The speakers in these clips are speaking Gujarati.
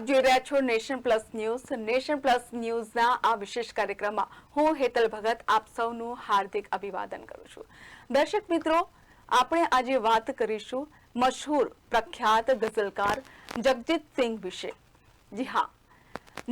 જોઈ રહ્યા છો nation plus news. Nation plus ન્યૂઝના આ વિશેષ કાર્યક્રમમાં હું હેતલ ભગત આપ સૌનું હાર્દિક અભિવાદન કરું છું. દર્શક મિત્રો, આપણે આજે વાત કરીશું મશહૂર પ્રખ્યાત ગઝલકાર જગજીત સિંઘ વિશે. જી હા,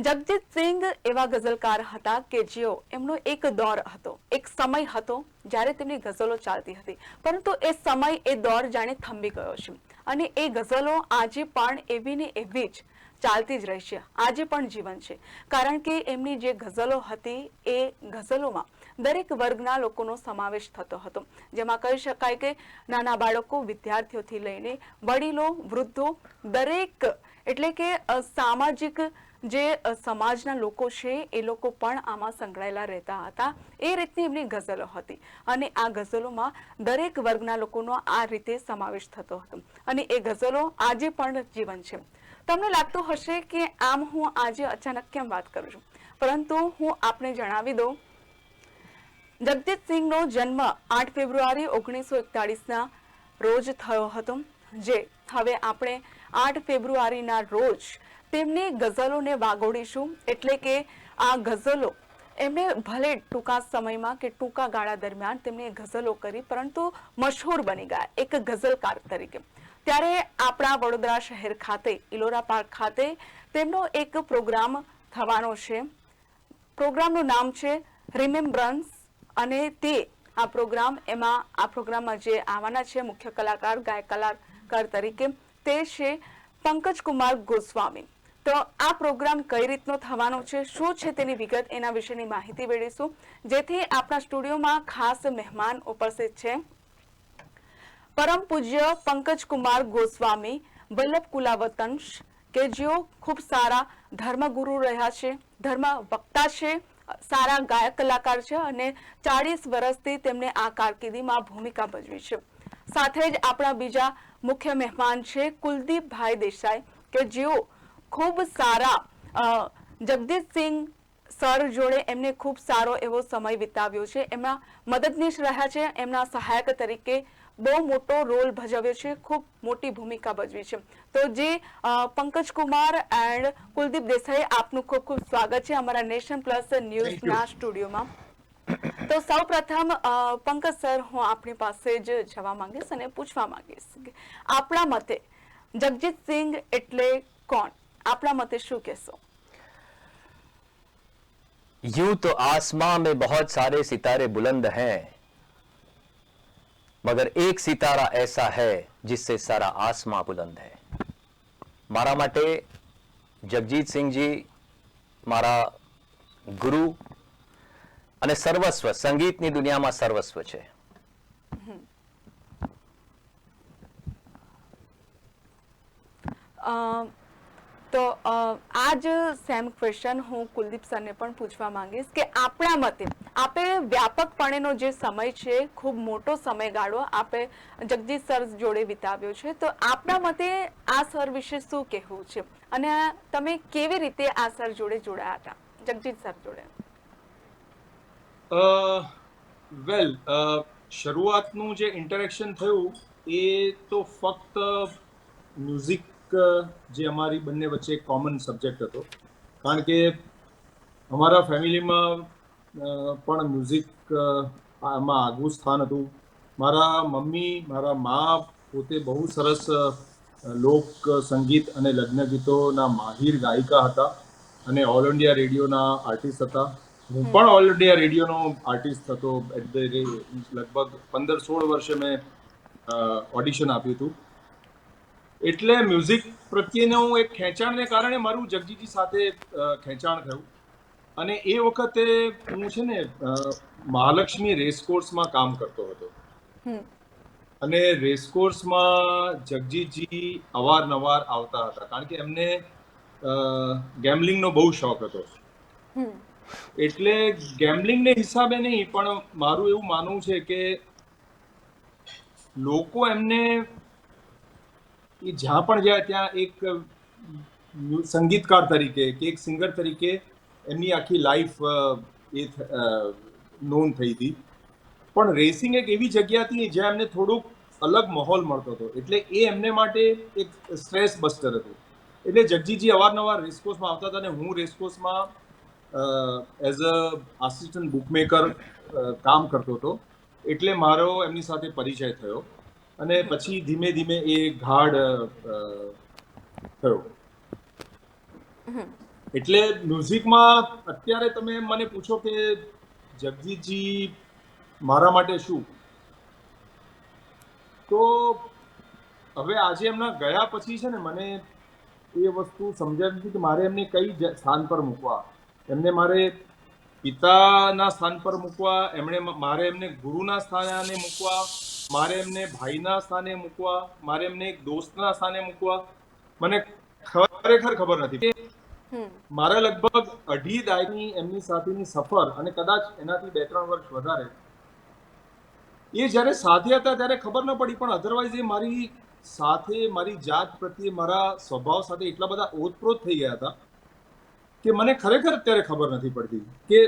જગજીત સિંઘ એવા ગઝલકાર હતા કે જેઓ એમનો એક દોર હતો, એક સમય હતો જ્યારે તેમની ગઝલો ચાલતી હતી, પરંતુ એ સમય, એ દોર જાણે થંભી ગયો છે અને એ ગઝલો આજે પણ એવી ને એવી જ ચાલતી જ રહેશે, આજે પણ જીવન છે. કારણ કે એમની જે ગઝલો હતી એ ગઝલોમાં દરેક વર્ગના લોકોનો સમાવેશ થતો હતો, જેમાં કહી શકાય કે નાના બાળકો, વિદ્યાર્થીઓથી લઈને વડીલો, વૃદ્ધો, દરેક એટલે કે સામાજિક જે સમાજના લોકો છે એ લોકો પણ આમાં સંકળાયેલા રહેતા હતા. એ રીતની એમની ગઝલો હતી અને આ ગઝલોમાં દરેક વર્ગના લોકોનો આ રીતે સમાવેશ થતો હતો અને એ ગઝલો આજે પણ જીવન છે. તમને લાગતું હશે કે આમ હું આજે અચાનક કેમ વાત કરું છું, પરંતુ હું આપને જણાવી દઉં, જગજીત સિંઘનો જન્મ 8 ફેબ્રુઆરી 1941ના રોજ થયો હતો. જે હવે આપણે 8 ફેબ્રુઆરીના રોજ તેમની ગઝલોને વાગોડીશું. એટલે કે આ ગઝલો એમણે ભલે ટૂંકા સમયમાં કે ટૂંકા ગાળા દરમિયાન તેમણે ગઝલો કરી, પરંતુ મશહૂર બની ગયા એક ગઝલકાર તરીકે. ત્યારે આપણા વડોદરા શહેર ખાતે, ઇલોરા પાર્ક ખાતે તેમનો એક પ્રોગ્રામ થવાનો છે. પ્રોગ્રામનું નામ છે રિમેમ્બ્રન્સ અને તે આ પ્રોગ્રામમાં જે આવવાના છે મુખ્ય કલાકાર, ગાયક કલાકાર તરીકે, તે છે પંકજ કુમાર ગોસ્વામી. તો આ પ્રોગ્રામ કઈ રીતનો થવાનો છે, શું છે તેની વિગત, એના વિશેની માહિતી મેળવીશું, જેથી આપણા સ્ટુડિયોમાં ખાસ મહેમાન ઉપસ્થિત છે પરમ પૂજ્ય પંકજ કુમાર ગોસ્વામી વલ્લભ કુલાવતંશ, કે જેઓ ખૂબ સારા ધર્મગુરુ રહ્યા છે, ધર્મ વક્તા છે, સારા ગાયક કલાકાર છે અને 40 વર્ષથી તેમને આ કારકિર્દીમાં ભૂમિકા ભજવી છે. સાથે જ આપણા બીજા મુખ્ય મહેમાન છે કુલદીપભાઈ દેસાઈ, કે જેઓ ખૂબ સારા જગજીત સિંઘ સર જોડે એમને ખૂબ સારો એવો સમય વિતાવ્યો છે, એમના મદદનીશ રહ્યા છે, એમના સહાયક તરીકે બહુ મોટો રોલ ભજવ્યો છે, ખૂબ મોટી ભૂમિકા ભજવી છે. તો જે પંકજ કુમાર એન્ડ કુલદીપ દેસાઈ, આપનું ખૂબ ખૂબ સ્વાગત છે અમારા નેશન પ્લસ ન્યૂઝના સ્ટુડિયોમાં. તો સૌ પ્રથમ પંકજ સર, હું આપની પાસે જ જવા માંગીશ અને પૂછવા માંગીશ કે આપણા મતે જગજીત સિંઘ એટલે કોણ? આપણા મતે શું કહેશો? यूं तो आसमां में बहुत सारे सितारे बुलंद हैं, मगर एक सितारा ऐसा है जिससे सारा आसमां बुलंद है. મારા માટે જગજીત સિંહજી મારા ગુરુ અને સર્વસ્વ, સંગીતની દુનિયામાં સર્વસ્વ છે. તો આ જ સેમ ક્વેશ્ચન હું કુલદીપ સરને પણ પૂછવા માંગીશ કે આપણા મતે, આપે વ્યાપકપણેનો જે સમય છે, ખૂબ મોટો સમયગાળો આપે જગજીત સર જોડે વિતાવ્યો છે, તો આપણા મતે આ સર વિશે શું કહેવું છે અને તમે કેવી રીતે આ સર જોડે જોડાયા હતા, જગજીત સર જોડે? વેલ, શરૂઆતનું જે ઇન્ટરેક્શન થયું એ તો ફક્ત મ્યુઝિક, જે અમારી બંને વચ્ચે એક કોમન સબ્જેક્ટ હતો. કારણ કે અમારા ફેમિલીમાં પણ મ્યુઝિક આમાં આગવું સ્થાન હતું. મારા મમ્મી, મારા મા પોતે બહુ સરસ લોક સંગીત અને લગ્ન ગીતોના માહિર ગાયિકા હતા અને ઓલ ઇન્ડિયા રેડિયોના આર્ટિસ્ટ હતા. હું પણ ઓલ ઇન્ડિયા રેડિયોનો આર્ટિસ્ટ હતો. લગભગ 15-16 વર્ષે મેં ઓડિશન આપ્યું હતું. એટલે મ્યુઝિક પ્રત્યેનું એક ખેંચાણને કારણે મારું જગજીતજી સાથે ખેંચાણ થયું. અને એ વખતે હું છે ને મહાલક્ષ્મી રેસકોર્સમાં કામ કરતો હતો અને રેસકોર્સમાં જગજીતજી અવારનવાર આવતા હતા, કારણ કે એમને ગેમ્બલિંગનો બહુ શોખ હતો. એટલે ગેમ્બલિંગને હિસાબે નહીં, પણ મારું એવું માનવું છે કે લોકો એમને જ્યાં પણ જાય ત્યાં એક સંગીતકાર તરીકે કે એક સિંગર તરીકે એમની આખી લાઈફ એ નોન થઈ હતી. પણ રેસિંગ એક એવી જગ્યા હતી જ્યાં એમને થોડુંક અલગ માહોલ મળતો હતો, એટલે એ એમને માટે એક સ્ટ્રેસ બસ્ટર હતું. એટલે જગજીતજી અવારનવાર રેસકોર્સમાં આવતા હતા અને હું રેસકોર્સમાં એઝ અ આસિસ્ટન્ટ બુકમેકર કામ કરતો હતો, એટલે મારો એમની સાથે પરિચય થયો અને પછી ધીમે ધીમે એ ગાઢ થયો. એટલે મ્યુઝિકમાં અત્યારે તમે મને પૂછો કે જગજીતજી મારા માટે શું, તો હવે આજે એમના ગયા પછી છે ને મને એ વસ્તુ સમજાવી હતી કે મારે એમને કઈ સ્થાન પર મૂકવા. એમને મારે પિતાના સ્થાન પર મૂકવા, મારે એમને ગુરુના સ્થાને મૂકવા, મારે એમને ભાઈના સ્થાને મૂકવા, મારે એમને એક દોસ્તના સ્થાને મૂકવા, મને ખરેખર ખબર નથી. મારા લગભગ 2.5 દાયકાની એમની સાથેની સફર અને કદાચ એનાથી 2-3 વર્ષ વધારે એ જ્યારે સાથે હતા ત્યારે ખબર ન પડી, પણ અધરવાઇઝ એ મારી સાથે મારી જાત પ્રત્યે મારા સ્વભાવ સાથે એટલા બધા ઓતપ્રોત થઈ ગયા હતા કે મને ખરેખર અત્યારે ખબર નથી પડતી કે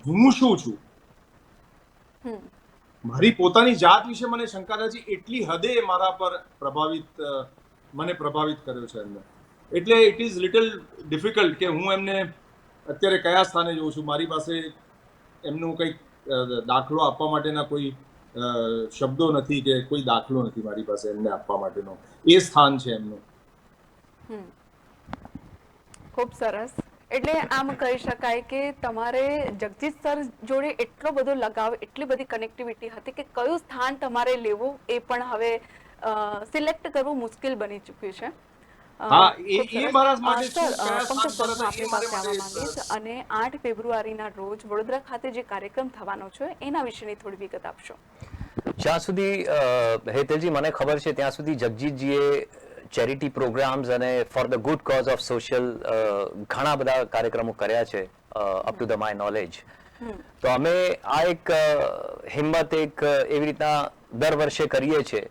હું શું છું. મારી પોતાની જાત વિશે મને શંકા નથી, એટલી હદે મારા પર મને પ્રભાવિત કર્યો છે એમને. એટલે ઇટ ઇઝ લિટલ ડિફિકલ્ટ કે હું એમને અત્યારે કયા સ્થાને જોઉં છું. મારી પાસે એમનું કંઈક દાખલો આપવા માટેના કોઈ શબ્દો નથી કે કોઈ દાખલો નથી મારી પાસે એમને આપવા માટેનો. એ સ્થાન છે એમનું. ખૂબ સરસ. એટલે આમ કહી શકાય કે તમારે જગજીત સર જોડે એટલો બધો લગાવ, એટલી બધી કનેક્ટિવિટી હતી કે કયું સ્થાન તમારે લેવું એ પણ હવે સિલેક્ટ કરવું મુશ્કેલ બની ચૂક્યું છે. અને 8 ફેબ્રુઆરીના રોજ વડોદરા ખાતે જે કાર્યક્રમ થવાનો છે એના વિશેની થોડી વિગત આપશો. જ્યાં સુધી હેતલજી મને ખબર છે ત્યાં સુધી જગજીતજીએ ચેરિટી પ્રોગ્રામ્સ અને for the good cause of social ઘણા બધા કાર્યક્રમો કર્યા છે up to the my knowledge. તો અમે આ એક હિંમત એવી રીતના દર વર્ષે કરીએ છીએ.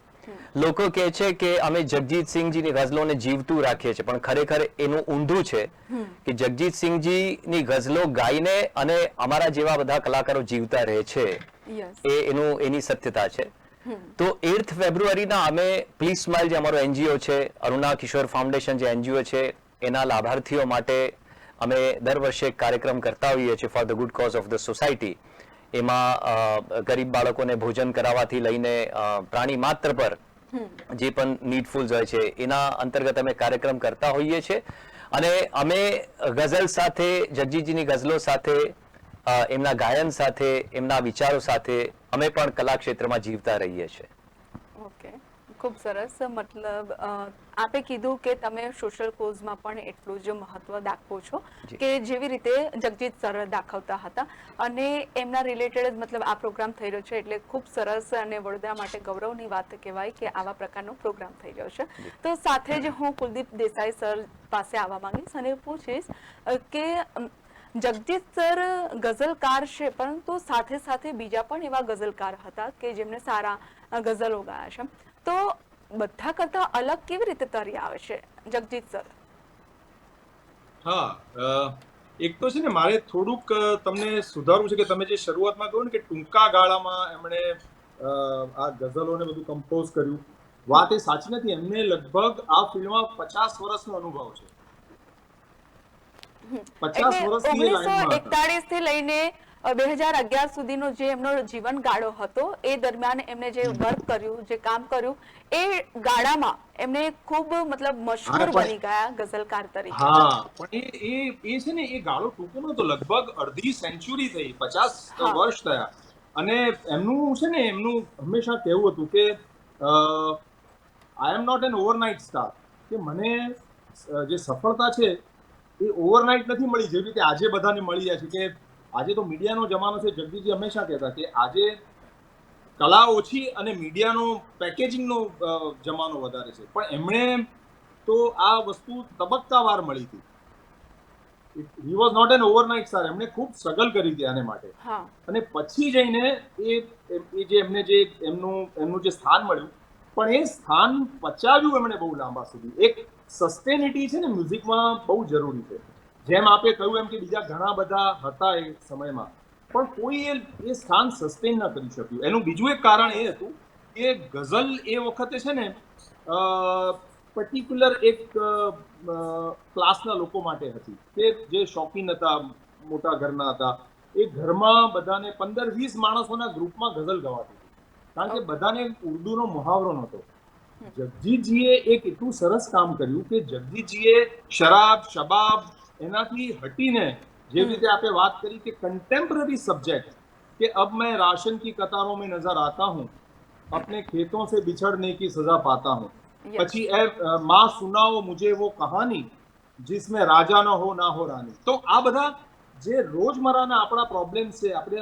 લોકો કહે છે કે અમે જગજીતસિંહજીની ગઝલોને જીવતું રાખીએ છીએ, પણ ખરેખર એનું ઊંધું છે કે જગજીતસિંહજીની ગઝલો ગાઈને અને અમારા જેવા બધા કલાકારો જીવતા રહે છે, એની સત્યતા છે. તો 8 ફેબ્રુઆરીના અમે પ્લીઝ સ્માઇલ જે અમારો એનજીઓ છે, અરુણા કિશોર ફાઉન્ડેશન જે એનજીઓ છે, એના લાભાર્થીઓ માટે અમે દર વર્ષે એક કાર્યક્રમ કરતા હોઈએ છીએ for the good cause of the society. એમાં ગરીબ બાળકોને ભોજન કરાવવાથી લઈને પ્રાણી માત્ર પર જે પણ નીડફુલ્સ હોય છે એના અંતર્ગત અમે કાર્યક્રમ કરતા હોઈએ છીએ. અને અમે ગઝલ સાથે, જગજીતજીની ગઝલો સાથે, એમના ગાયન સાથે, એમના વિચારો સાથે અમે પણ કલા ક્ષેત્રમાં જીવતા રહીએ છીએ. ઓકે, ખૂબ સરસ. મતલબ આપે કીધું કે તમે સોશિયલ કોઝમાં પણ એટલું જ મહત્વ દાખવો છો કે જેવી રીતે જગજીત સર દાખવતા હતા, અને એમના રિલેટેડ જ મતલબ આ પ્રોગ્રામ થઈ રહ્યો છે એટલે ખૂબ સરસ અને વડોદરા માટે ગૌરવની વાત કહેવાય કે આવા પ્રકારનો પ્રોગ્રામ થઈ રહ્યો છે. તો સાથે જ હું કુલદીપ દેસાઈ સર પાસે આવવા માંગીશ અને પૂછીશ કે જગજીત સર ગઝલકાર છે, પરંતુ સાથે સાથે બીજા પણ એવા ગઝલકાર હતા કે જેમને સારા ગઝલો ગાયા છે. તો બધા કરતા અલગ કેવી રીતે તરી આવે છે જગજીત સર? હા, એક તો છે ને મારે થોડુંક તમને સુધારવું છે કે તમે જે શરૂઆતમાં કહ્યું ને કે ટૂંકા ગાળામાં એમણે આ ગઝલોને બધું કમ્પોઝ કર્યું, વાત એ સાચી નથી. એમને લગભગ આ ફિલ્ડમાં 50 વર્ષનો અનુભવ છે. 50 વર્ષથી 1941 થી લઈને 2011 સુધીનો જે એમનો જીવન ગાળો હતો એ દરમિયાન એમને જે વર્ક કર્યું, જે કામ કર્યું, એ ગાળામાં એમને ખૂબ મતલબ મશહૂર બની ગયા ગઝલકાર તરીકે. હા, પણ એ છે ને એ ગાળો ટૂંકો નતો, લગભગ અડધી સેન્ચુરી થઈ, 50 વર્ષ થયા. અને એમનું છે ને એમનું હંમેશા કહેવું હતું કે I am not an overnight star, કે મને જે સફળતા છે એ ઓવરનાઇટ નથી મળી જેવી રીતે આજે બધાને મળી જાય છે. કે આજે તો મીડિયાનો જમાનો છે. જગદીશજી હંમેશા કહેતા કે આજે કલા ઓછી અને મીડિયાનો પેકેજિંગનો જમાનો વધારે છે, પણ એમણે તો આ વસ્તુ તબક્કાવાર મળી હતી. He was not an overnight star. એમણે ખૂબ સ્ટ્રગલ કરી હતી આને માટે, અને પછી જઈને એમનું જે સ્થાન મળ્યું, પણ એ સ્થાન પચાવ્યું એમણે બહુ લાંબા સુધી. એક સસ્ટેનિટી છે ને મ્યુઝિકમાં બહુ જરૂરી છે. જેમ આપે કહ્યું એમ કે બીજા ઘણા બધા હતા એ સમયમાં, પણ કોઈ એ સ્થાન સસ્ટેન ન કરી શક્યું. એનું બીજું એક કારણ એ હતું કે ગઝલ એ વખતે છે ને પર્ટિક્યુલર એક ક્લાસના લોકો માટે હતી કે જે શોખીન હતા, મોટા ઘરના હતા. એ ઘરમાં બધાને 15-20 માણસોના ગ્રુપમાં ગઝલ ગવાતી હતી, કારણ કે બધાને ઉર્દુનો મુહાવરો નહોતો. જગજીતજીએ એક એટલું સરસ કામ કર્યું કે જગજીતજીએ શરાબ, શબાબ એનાથી હટીને, જેવી રીતે આપણે વાત કરી કે कंटेम्प्ररी सब्जेक्ट कि अब मैं राशन की कतारों में नजर आता हूँ, अपने खेतों से बिछड़ने की सजा पाता हूँ, પછી माँ सुनाओ मुझे वो कहानी जिसमें राजा न हो ना हो रानी. તો આ બધા જે રોજમર્રાના આપણા પ્રોબ્લેમ્સ છે, આપણે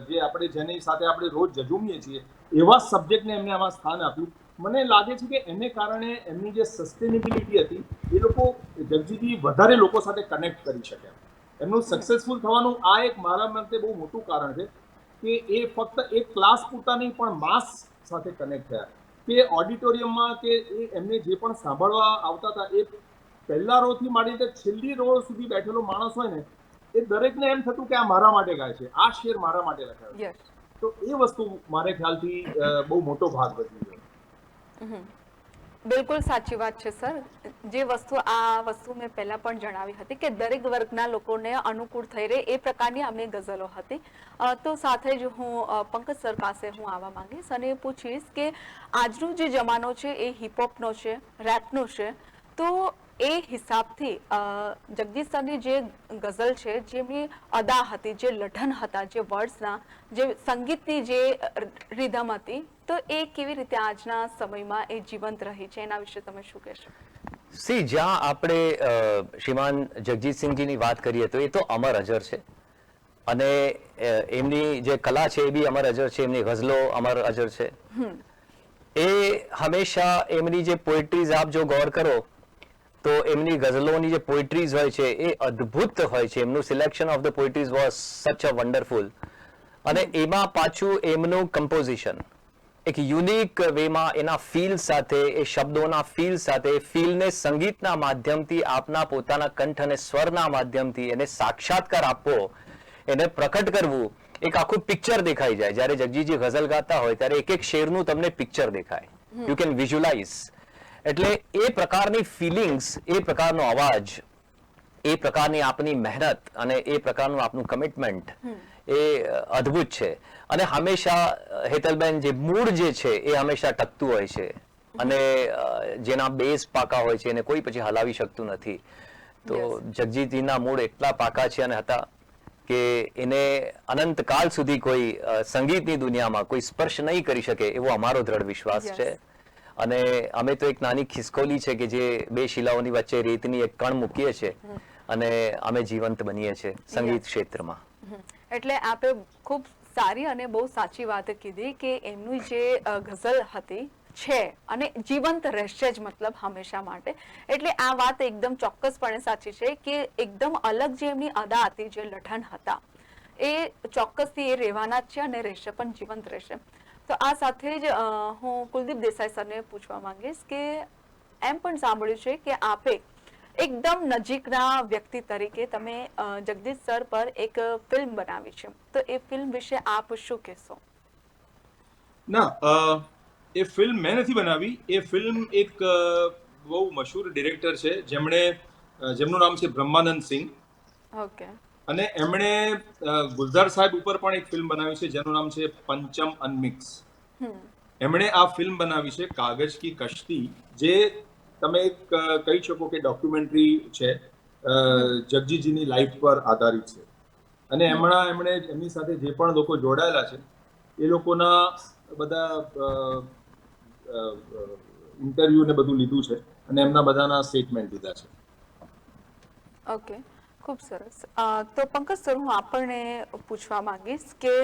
જે આપણે જેની સાથે આપણે રોજ જજુમીએ છીએ, એવા સબ્જેક્ટને એમને આમાં સ્થાન આપ્યું. મને લાગે છે કે એને કારણે એમની જે સસ્ટેનેબિલિટી હતી, એ લોકો જગજીતજી વધારે લોકો સાથે કનેક્ટ કરી શક્યા. એમનું સક્સેસફુલ થવાનું આ એક મારા મતે બહુ મોટું કારણ છે કે એ ફક્ત એક ક્લાસ પૂરતા નહીં પણ માસ સાથે કનેક્ટ થયા. કે ઓડિટોરિયમમાં કે એમને જે પણ સાંભળવા આવતા હતા, એ પહેલા રોથી માંડીને છેલ્લી રો સુધી બેઠેલો માણસ હોય ને, એ દરેકને એમ થતું કે આ મારા માટે ગાય છે, આ શેર મારા માટે લખાયો. તો એ વસ્તુ મારે ખ્યાલથી બહુ મોટો ભાગ ભજવી ગયો. બિલકુલ સાચી વાત છે સર. જે વસ્તુ મેં પહેલા પણ જણાવી હતી કે દરેક વર્ગના લોકોને અનુકૂળ થઈ રહે એ પ્રકારની અમે ગઝલો હતી. તો સાથે જ હું પંકજ સર પાસે હું આવવા માંગીશ અને પૂછીશ કે આજનો જે જમાનો છે એ હિપહોપનો છે, રેપનો છે, તો એ હિસાબથી જગદીશ સરની જે ગઝલ છે, જેમની અદા હતી, જે લઢન હતા, જે વર્ડ્સના, જે સંગીતની જે રિધમ હતી, તો એ કેવી રીતે આજના સમયમાં એ જીવંત રહી છે, એના વિશે તમે શું કહેશો? જ્યાં આપણે શ્રીમાન જગજીતસિંહજીની વાત કરીએ તો એ તો અમર અજર છે, અને એમની જે કલા છે એ બી અમર અજર છે, એમની ગઝલો અમર અજર છે. એ હંમેશા એમની જે પોએટ્રીઝ આપ જો ગૌર કરો તો એમની ગઝલોની જે પોએટ્રીઝ હોય છે એ અદ્ભુત હોય છે. એમનું selection of the poetries was such a wonderful. અને એમાં પાછું એમનું કમ્પોઝિશન એક યુનિક વેમાં એના ફીલ સાથે, એ શબ્દોના ફીલ સાથે, એ ફીલને સંગીતના માધ્યમથી આપના પોતાના કંઠ અને સ્વરના માધ્યમથી એને સાક્ષાત્કાર આપવો, એને પ્રકટ કરવું, એક આખું પિક્ચર દેખાઈ જાય. જ્યારે જગજીતજી ગઝલ ગાતા હોય ત્યારે એક એક શેરનું તમને પિક્ચર દેખાય, યુ કેન વિઝ્યુલાઇઝ. એટલે એ પ્રકારની ફિલિંગ્સ, એ પ્રકારનો અવાજ, એ પ્રકારની આપની મહેનત અને એ પ્રકારનું આપનું કમિટમેન્ટ એ અદ્ભુત છે. અને હંમેશા હેતલબેન જે મૂળ જે છે એ હંમેશા ટકતું હોય છે, અને જેના બેઝ પાકા હોય છે એને કોઈ પછી હલાવી શકતું નથી. તો જગજીતજીના મૂળ એટલા પાકા છે અને હતા કે એને અનંતકાળ સુધી કોઈ સંગીતની દુનિયામાં કોઈ સ્પર્શ નહીં કરી શકે એવો અમારો દ્રઢ વિશ્વાસ છે. અને અમે તો એક નાની ખિસકોલી છે કે જે બે શિલાઓની વચ્ચે રેતની એક કણ મૂકીએ છીએ અને અમે જીવંત બનીએ છીએ સંગીત ક્ષેત્રમાં. એટલે આપે ખૂબ સારી અને બહુ સાચી વાત કીધી કે એમની જે ગઝલ હતી છે અને જીવંત રહેશે જ, મતલબ હંમેશા માટે. એટલે આ વાત એકદમ ચોક્કસપણે સાચી છે કે એકદમ અલગ જે એમની અદા હતી, જે લઢણ હતા, એ ચોક્કસથી એ રહેવાના જ છે અને રહેશે પણ, જીવંત રહેશે. તો આ સાથે જ હું કુલદીપ દેસાઈ સરને પૂછવા માંગીશ કે એમ પણ સાંભળ્યું છે કે આપે એકદમ નજીકના વ્યક્તિ તરીકે તમે જગદીશ સર પર એક ફિલ્મ બનાવી છે, તો એ ફિલ્મ વિશે આપ શું કહેશો? ના, એ ફિલ્મ મેં નથી બનાવી. એ ફિલ્મ એક બહુ મશહૂર ડિરેક્ટર છે જેમનું નામ છે બ્રહ્માનંદ સિંહ. ઓકે. અને એમણે ગુલઝાર સાહેબ ઉપર પણ એક ફિલ્મ બનાવી છે જેનું નામ છે પંચમ અનમિક્સ. એમણે આ ફિલ્મ બનાવી છે કાગજ કી કશ્તી, જે તમે એક કહી શકો કે ડોક્યુમેન્ટરી છે, જગજીતજીની લાઈફ પર આધારિત છે. અને એમણે એમની સાથે જે પણ લોકો જોડાયેલા છે એ લોકોના બધા ઇન્ટરવ્યુ ને બધું લીધું છે અને એમના બધાના સ્ટેટમેન્ટ લીધા છે. ઓકે, ખૂબ સરસ. તો પંકજ સર, હું આપણને પૂછવા માંગીશ કે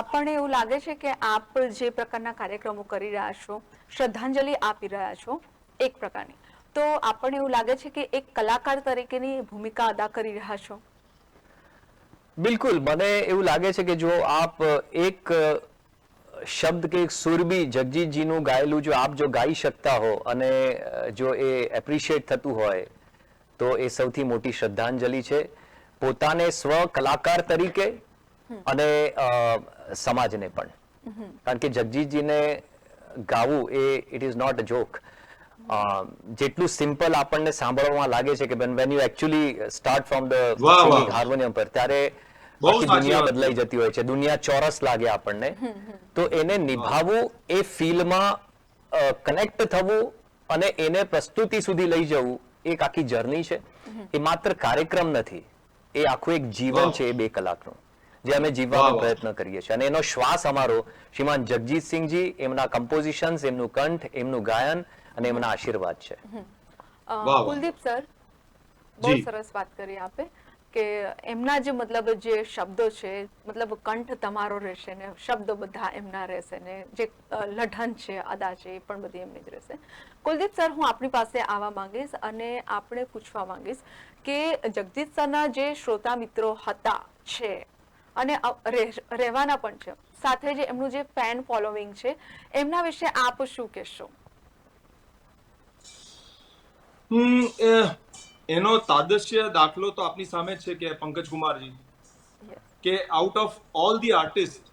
આપણને એવું લાગે છે કે આપ જે પ્રકારના કાર્યક્રમો કરી રહ્યા છો, શ્રદ્ધાંજલિ આપી રહ્યા છો એક પ્રકારની, તો આપણને એવું લાગે છે કે એક કલાકાર તરીકેની ભૂમિકા અદા કરી રહ્યા છો? બિલકુલ, મને એવું લાગે છે કે જો આપ એક શબ્દ કે એક સુર બી જગજીતજીનું ગાયેલું જો આપ જો ગાઈ શકતા હો અને જો એ એપ્રિશિએટ થતું હોય તો એ સૌથી મોટી શ્રદ્ધાંજલિ છે, પોતાને સ્વ કલાકાર તરીકે અને સમાજને પણ. કારણ કે જગજીતજીને ગાવું એ it is not a joke. જેટલું સિમ્પલ આપણને સાંભળવામાં લાગે છે કે when you actually start from the વાહ, singing વાહ. હાર્મોનિયમ પર ત્યારે બહુ આખી સાચી દુનિયા વાત બદલાઈ છે. જતી હોય છે, દુનિયા ચોરસ લાગે આપણને. તો એને નિભાવવું, એ ફીલમાં કનેક્ટ થવું અને એને પ્રસ્તુતિ સુધી લઈ જવું એક આખી જર્ની છે. એ માત્ર કાર્યક્રમ નથી, એ આખું એક જીવન વાહ. છે એ 2 કલાકનું, જે અમે જીવવાનો વાહ, વાહ. પ્રયત્ન કરીએ છીએ. અને એનો શ્વાસ અમારો શ્રીમાન જગજીતસિંહજી, એમના કમ્પોઝિશન્સ, એમનું કંઠ, એમનું ગાયન અને એમના આશીર્વાદ છે. વાહ. કુલદીપ સર, બહુ જી. સરસ વાત કરી આપે કે એમના જે મતલબ જે શબ્દો છે, મતલબ કંઠ તમારો રહેશે ને શબ્દો બધા એમના રહેશે ને જે લઢન છે, અદા છે, એ પણ બધી એમની જ રહેશે. કુલદીપ સર, હું આપની પાસે આવવા માંગીશ અને આપણે પૂછવા માંગીશ કે જગજીત સરના જે શ્રોતા મિત્રો હતા, છે અને રહેવાના પણ છે, સાથે જે એમનું જે ફેન ફોલોવિંગ છે, એમના વિશે આપ શું કહેશો? એનો તાદશ્ય દાખલો તો આપની સામે જ છે કે પંકજ કુમારજી, કે out of all the artist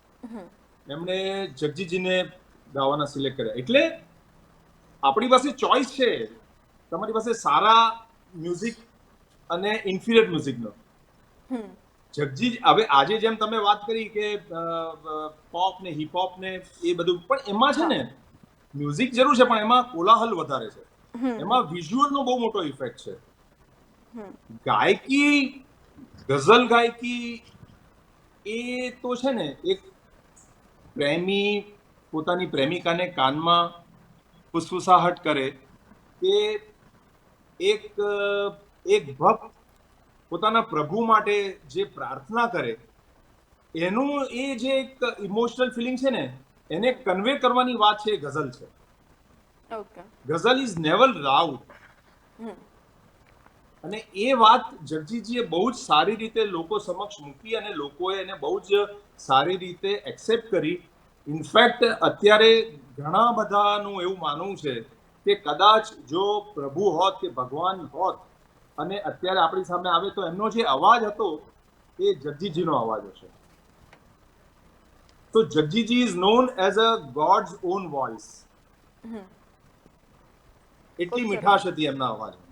એમણે જગજીતજીને ગાવાના સિલેક્ટ કર્યા. એટલે આપણી પાસે ચોઇસ છે, તમારી પાસે સારા મ્યુઝિક અને ઇન્ફિરિયર મ્યુઝિકનો. જગજીત, હવે આજે જેમ તમે વાત કરી કે પોપ ને હિપ હોપ ને એ બધું, પણ એમાં છે ને મ્યુઝિક જરૂર છે, પણ એમાં કોલાહલ વધારે છે, એમાં વિઝ્યુઅલનો બહુ મોટો ઇફેક્ટ છે. ગાયકી, ગઝલ ગાયકી એ તો છે ને એક પ્રેમી પોતાની પ્રેમિકાને કાનમાં ફુસફુસાહટ કરે કે એક ભક્ત પોતાના પ્રભુ માટે જે પ્રાર્થના કરે, એનું એ જે એક ઇમોશનલ ફિલિંગ છે ને, એને કન્વે કરવાની વાત છે, એ ગઝલ છે. Okay. Ghazal is never loud. અને એ વાત જગજીતજીએ બહુ જ સારી રીતે લોકો સમક્ષ મૂકી અને લોકોએ એને બહુ જ સારી રીતે એક્સેપ્ટ કરી. ઇનફેક્ટ અત્યારે ઘણા બધાનું એવું માનવું છે કે કદાચ જો પ્રભુ હોત કે ભગવાન હોત અને અત્યારે આપણી સામે આવે તો એમનો જે અવાજ હતો એ જગજીતજીનો અવાજ હશે. તો Jagjitji is known as a god's own voice. એટલી મીઠાશ હતી એમના અવાજમાં.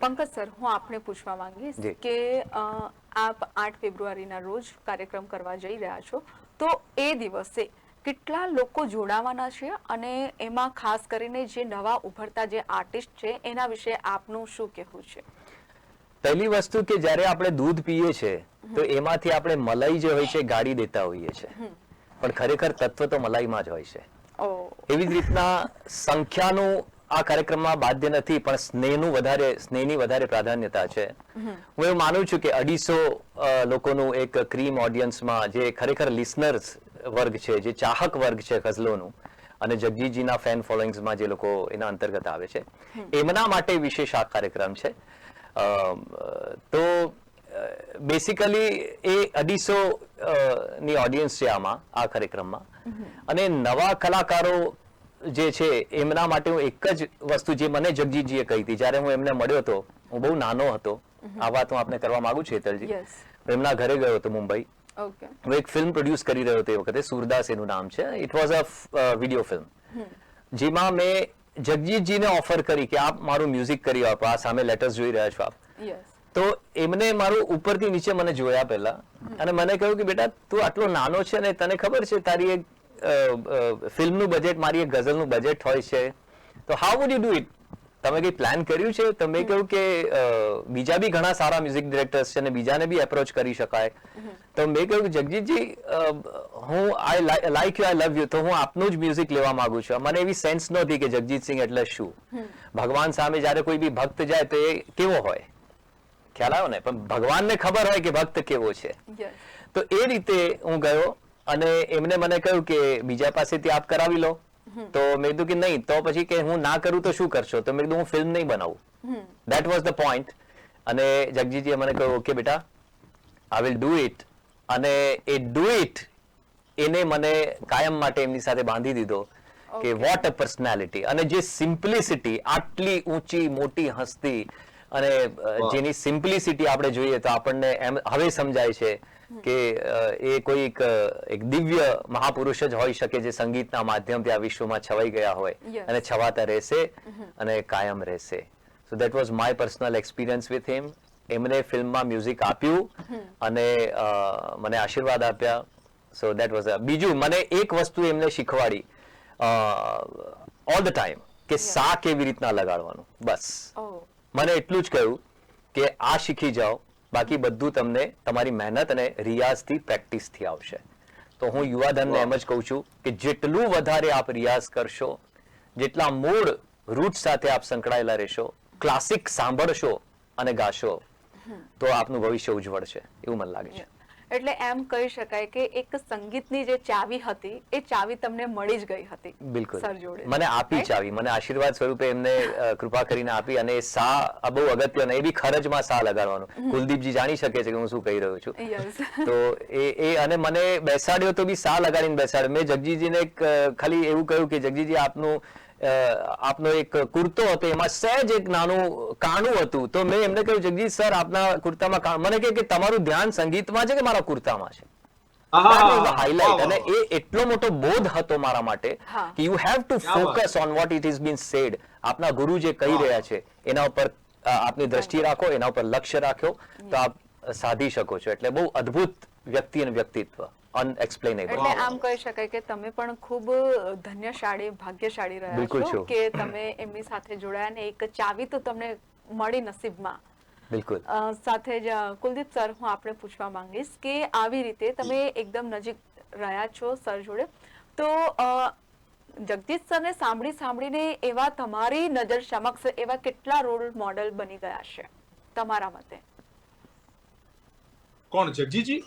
પંકજ સર, હું આપને પૂછવા માંગીશ જી. કે આપ 8 ફેબ્રુઆરીના રોજ કાર્યક્રમ કરવા જઈ રહ્યા છો, તો એ દિવસે કેટલા લોકો જોડાવાના છે અને એમાં ખાસ કરીને જે નવા ઉભરતા જે આર્ટિસ્ટ છે એના વિશે આપનું શું કહેવું છે? પહેલી વસ્તુ કે જ્યારે આપણે દૂધ પીએ છીએ તો એમાંથી આપણે મલાઈ જે હોય છે ગાળી દેતા હોઈએ છીએ, પણ ખરેખર તત્વ તો મલાઈમાં જ હોય છે. એવી જ રીતના સંખ્યાનું આ કાર્યક્રમમાં બાધ્ય નથી, પણ સ્નેહની વધારે પ્રાધાન્યતા છે. હું એવું માનું છું કે 250 લોકોનું એક ક્રીમ ઓડિયન્સમાં જે ખરેખર લિસનર્સ વર્ગ છે, જે ચાહક વર્ગ છે ગઝલોનું, અને જગજીતજીના ફેન ફોલોઈંગ્સમાં જે લોકો એના અંતર્ગત આવે છે, એમના માટે વિશેષ આ કાર્યક્રમ છે. તો બેસિકલી એ 250 ની ઓડિયન્સ છે આમાં, આ કાર્યક્રમમાં. અને નવા કલાકારો જે છે એમના માટે હું એક જ વસ્તુ જે મને જગજીતજીએ કહી હતી જ્યારે હું એમને મળ્યો હતો, હું બહુ નાનો હતો, આ વાત હું આપને કરવા માંગુ છું હેતલજી. હું એમના ઘરે ગયો હતો મુંબઈ. હું એક ફિલ્મ પ્રોડ્યુસ કરી રહ્યો હતો એ વખતે, સુરદાસ એનું નામ છે. It was a video film, જેમાં મેં જગજીતજીને ઓફર કરી કે આપ મારું મ્યુઝિક કરી આપો. આ સામે લેટર્સ જોઈ રહ્યા છો આપ. તો એમને મારું ઉપરથી નીચે મને જોયા પહેલા અને મને કહ્યું કે બેટા તું આટલો નાનો છે ને તને ખબર છે તારી એક ફિલ્મનું બજેટ મારી એક ગઝલનું બજેટ હોય છે, તો how would you do it? તમે કંઈ પ્લાન કર્યું છે? તો મેં કહ્યું કે બીજા બી ઘણા સારા મ્યુઝિક ડિરેક્ટર્સ છે અને બીજાને બી એપ્રોચ કરી શકાય. તો મેં કહ્યું કે જગજીતજી, હું I like you, I love you, તો હું આપનું જ મ્યુઝિક લેવા માંગુ છું. મને એવી સેન્સ નહોતી કે જગજીતસિંહ એટલે શું. ભગવાન સામે જ્યારે કોઈ બી ભક્ત જાય તો એ કેવો હોય, ખ્યાલ આવ્યો ને? પણ ભગવાનને ખબર હોય કે ભક્ત કેવો છે. તો એ રીતે હું ગયો અને એમને મને કહ્યું કે બીજા પાસેથી આપ કરાવી લો. તો મેં કીધું કે નહીં, તો પછી કે હું ના કરું તો શું કરશો? તો મેં કીધું હું ફિલ્મ નહીં બનાવું. That was the point. અને જગજીતજીએ મને કહ્યું ઓકે બેટા, આઈ વિલ ડુ ઇટ. અને એ ડુ ઇટ એને મને કાયમ માટે એમની સાથે બાંધી દીધો કે વોટ અ પર્સનાલિટી. અને જે સિમ્પ્લિસિટી, આટલી ઊંચી મોટી હસ્તી અને જેની સિમ્પ્લિસિટી આપણે જોઈએ તો આપણને એમ હવે સમજાય છે કે એ કોઈ એક દિવ્ય મહાપુરુષ જ હોઈ શકે જે સંગીતના માધ્યમથી આ વિશ્વમાં છવાઈ ગયા હોય Yes. અને છવાતા રહેશે અને કાયમ રહેશે. So that was my personal experience with him. એમણે ફિલ્મમાં મ્યુઝિક આપ્યું અને મને આશીર્વાદ આપ્યા. સો દેટ વોઝ બીજું મને એક વસ્તુ એમને શીખવાડી ઓલ ધ ટાઈમ કે સા કેવી રીતના લગાડવાનું. બસ ઓહ મને એટલું જ કહ્યું કે આ શીખી જાઓ, બાકી બધું તમને તમારી મહેનત અને રિયાઝથી પ્રેક્ટિસથી આવશે. તો હું યુવાધનને એમ જ કહું છું કે જેટલું વધારે આપ રિયાઝ કરશો, જેટલા મૂળ રૂટ સાથે આપ સંકળાયેલા રહેશો, ક્લાસિક સાંભળશો અને ગાશો, તો આપનું ભવિષ્ય ઉજ્જવળ છે એવું મને લાગે છે. એટલે એમ કહી શકાય કે એક સંગીતની જે ચાવી હતી એ ચાવી તમને મળી જ ગઈ હતી બિલકુલ સર જોડે. મને આપી Right? ચાવી, મને આશીર્વાદ સ્વરૂપે એમને કૃપા કરીને આપી. અને એ સા આ બહુ અગત્યનો, એ બી ખરજમાં સા લગાડવાનું. કુલદીપજી જાણી શકે છે કે હું શું કહી રહ્યો છું. Yes. તો એ અને મને બેસાડ્યો તો બી સા લગાડીને બેસાડ્યો. મેં જગજીજીને ખાલી એવું કહ્યું કે જગજીજી આપનો એક કુર્તો હતો, એમાં સહેજ એક નાનું કાણું હતું. તો મેં એમને કહ્યું જગજી સર આપના કુર્તામાં કાણું. મને કહે કે તમારું ધ્યાન સંગીતમાં છે કે મારા કુર્તામાં છે. હાઇલાઇટ. અને એ એટલો મોટો બોધ હતો મારા માટે હા. કે you have to focus on what it is been said. આપના ગુરુ જે કહી રહ્યા છે એના ઉપર આપની દ્રષ્ટિ રાખો, એના ઉપર લક્ષ્ય રાખ્યો તો આપ સાધી શકો છો. એટલે બહુ અદ્ભુત વ્યક્તિ અને વ્યક્તિત્વ, અનએક્સપ્લેનેબલ. એટલે આમ કહી શકાય કે તમે પણ ખૂબ ધન્યશાળી ભાગ્યશાળી રહ્યા બિલકુલ છો છું. કે તમે એમની સાથે જોડાયા ને એક ચાવી તો તમને મળી નસીબમાં. બિલકુલ. સાથે જ કુલદીપ સર, હું આપણે પૂછવા માંગીશ કે આવી રીતે તમે એકદમ નજીક રહ્યા છો સર જોડે, તો જગદીશ સરને સાંભળીને એવા તમારી નજર સમક્ષ એવા કેટલા રોલ મોડેલ બની ગયા છે તમારા મતે? કોણ, જગજીજી?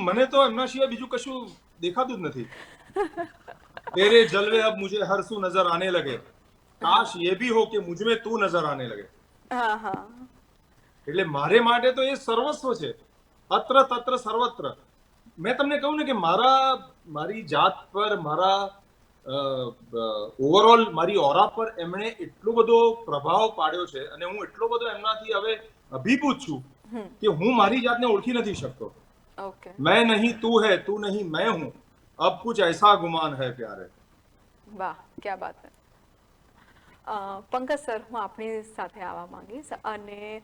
મને તો એમના સિવાય બીજું કશું દેખાતું જ નથી. તેરે જલવે અબ મુझे હર સુ નજર આને લગે, કાશ ये भी हो કે મુझ में तू नजर आने लगे. હા હા. એટલે મારે માટે તો એ સર્વસ્વ છે, અત્ર તત્ર સર્વત્ર. મેં તમને કહું ને કે મારી જાત પર, મારા ઓવરઓલ મારી ઓરા પર એમણે એટલો બધો પ્રભાવ પાડ્યો છે અને હું એટલો બધો એમનાથી હવે અભિભૂત છું કે હું મારી જાતને ઓળખી નથી શકતો. ઓકે. मैं नहीं तू है, तू नहीं मैं हूं, अब कुछ ऐसा गुमान है प्यारे. વાહ, ક્યા બાત હે. પંકજ સર, હું આપની સાથે આવવા માંગીશ. અને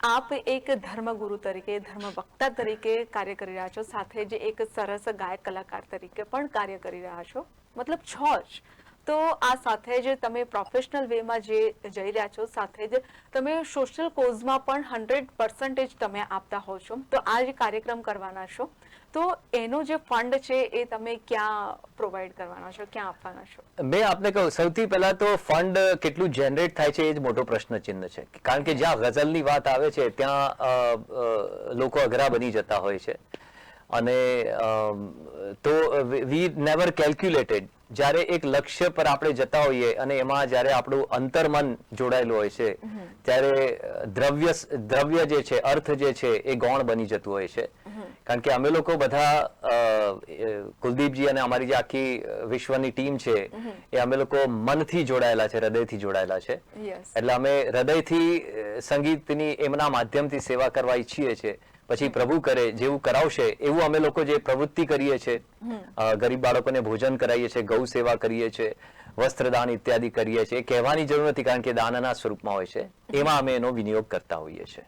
આપ એક ધર્મગુરુ તરીકે, ધર્મવક્તા તરીકે કાર્ય કરી રહ્યા છો, સાથે જ એક સરસ ગાયક કલાકાર તરીકે પણ કાર્ય કરી રહ્યા છો, મતલબ છો જ. તો આ સાથે જ તમે પ્રોફેશનલ વેમાં જે જઈ રહ્યા છો, સાથે જ તમે સોશિયલ કોઝમાં પણ 100% તમે આપતા હો છો. તો આ જે કાર્યક્રમ કરવાના છો, તો એનો જે ફંડ છે એ તમે ક્યાં પ્રોવાઈડ કરવાના છો, ક્યાં આપવાના છો? મેં આપને કહ્યું, સૌથી પહેલા તો ફંડ કેટલું જનરેટ થાય છે એ જ મોટો પ્રશ્ન ચિહ્ન છે. કારણ કે જ્યાં ગઝલની વાત આવે છે ત્યાં લોકો અઘરા બની જતા હોય છે. અને તો વી નેવર કેલ્ક્યુલેટેડ. જ્યારે એક લક્ષ્ય પર આપણે જતા હોઈએ અને એમાં જ્યારે આપણું અંતર્મન જોડાયેલું હોય છે ત્યારે દ્રવ્ય જે છે, અર્થ જે છે એ ગૌણ બની જતું હોય છે. કારણ કે અમે લોકો બધા, કુલદીપજી અને અમારી જે આખી વિશ્વની ટીમ છે એ અમે લોકો મનથી જોડાયેલા છે, હૃદયથી જોડાયેલા છે. યસ. એટલે અમે હૃદયથી સંગીતની એમના માધ્યમથી સેવા કરવા ઈચ્છીએ છીએ. પછી પ્રભુ કરે, જેવું કરાવશે એવું અમે લોકો જે પ્રવૃત્તિ કરીએ છીએ, ગરીબ બાળકોને ભોજન કરાવીએ છીએ, ગૌ સેવા કરીએ છીએ, વસ્ત્રદાન ઇત્યાદિ કરીએ છીએ. કહેવાની જરૂર નથી કારણ કે દાનના સ્વરૂપમાં હોય છે. એમાં અમે એનો વિનિયોગ કરતા હોઈએ છીએ.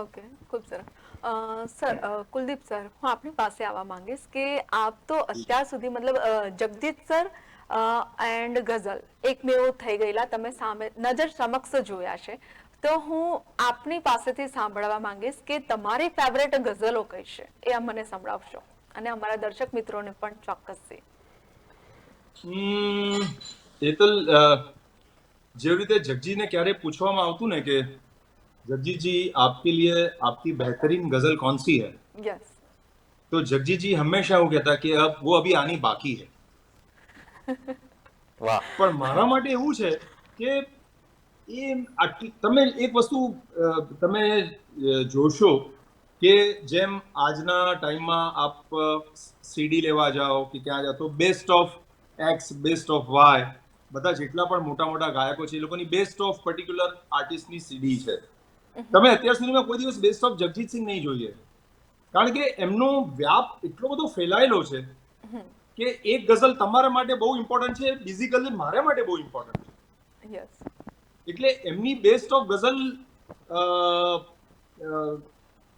ઓકે, ખૂબ સરસ. સર, કુલદીપ સર, હું આપની પાસે આવવા માંગીશ કે આપ તો અત્યાર સુધી મતલબ જગદીશ સર એન્ડ ગઝલ એકમેવ થઈ ગયેલા, તમે સામે નજર સમક્ષ જોયા છે. તો હું આપની પાસેથી સાંભળવા માંગીશ કે તમારી ફેવરેટ ગઝલો કઈ છે, એ મને સંભળાવશો અને અમારા દર્શક મિત્રોને પણ ચોક્કસથી. એ તો જેવી રીતે જગજીને ક્યારે પૂછવામાં આવતું ને કે जगजीत जी आपके लिए आपकी बेहतरीन गजल कौन सी है, यस, तो जगजीत जी हमेशा वो कहता कि अब वो अभी आनी बाकी है. વાહ. પણ મારા માટે એવું છે કે તમે એક વસ્તુ તમે જોશો કે જેમ આજના ટાઈમમાં આપ સીડી લેવા જાઓ કે ક્યાં જાઓ તો best of X, best of Y, બધા જેટલા પણ મોટા મોટા ગાયકો છે એ લોકોની બેસ્ટ ઓફ પર્ટિક્યુલર આર્ટિસ્ટની સીડી છે. તમે અત્યાર સુધીમાં કોઈ દિવસ બેસ્ટ ઓફ જગજીતસિંહ નહીં જોઈએ, કારણ કે એમનો વ્યાપ એટલો બધો ફેલાયેલો છે કે એક ગઝલ તમારા માટે બહુ ઇમ્પોર્ટન્ટ છે, બીજી ગઝલ મારા માટે બહુ ઇમ્પોર્ટન્ટ છે. યસ. એટલે એમની બેસ્ટ ઓફ ગઝલ